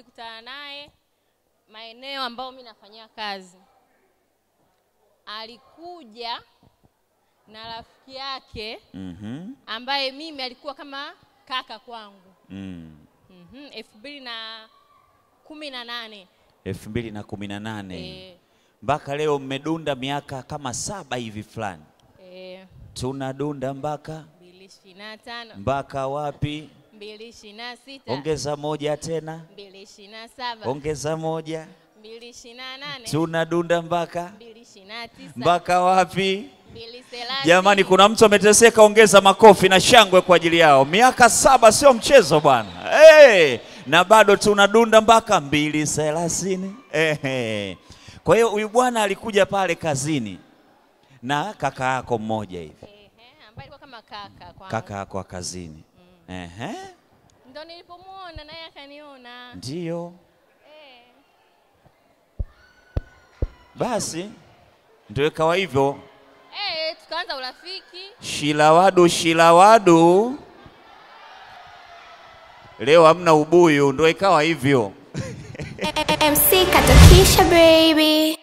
nilikutana naye maeneo ambao mimi nafanyia kazi. Alikuja na rafiki yake ambaye mimi alikuwa kama kaka kwangu. 2018. 2018. Mpaka leo mmedunda miaka kama 7 hivi fulani. Tunadunda mpaka 2025. Mpaka wapi? 2026. Ongeza moja tena. 2027. Ongeza moja. 2028. Tunadunda mpaka 2029. Mpaka wapi? 2030. Jamani, kuna mtu ameteseka, ongeza makofi na shangwe kwa ajili yao. Miaka 7 sio mchezo bwana. Na bado tunadunda mpaka 2030. Kwa hiyo huyu bwana alikuja pale kazini na kaka yako mmoja hivi. Ambaye alikuwa kama kaka kwangu. Kaka yako wa kazini. Ndio nilipomuona naye akaniona. Ndio. Basi ndio ikawa hivyo. Tukaanza urafiki. Shilawadu. Leo hamna ubuyu, ndio ikawa hivyo. MC Katakisha baby.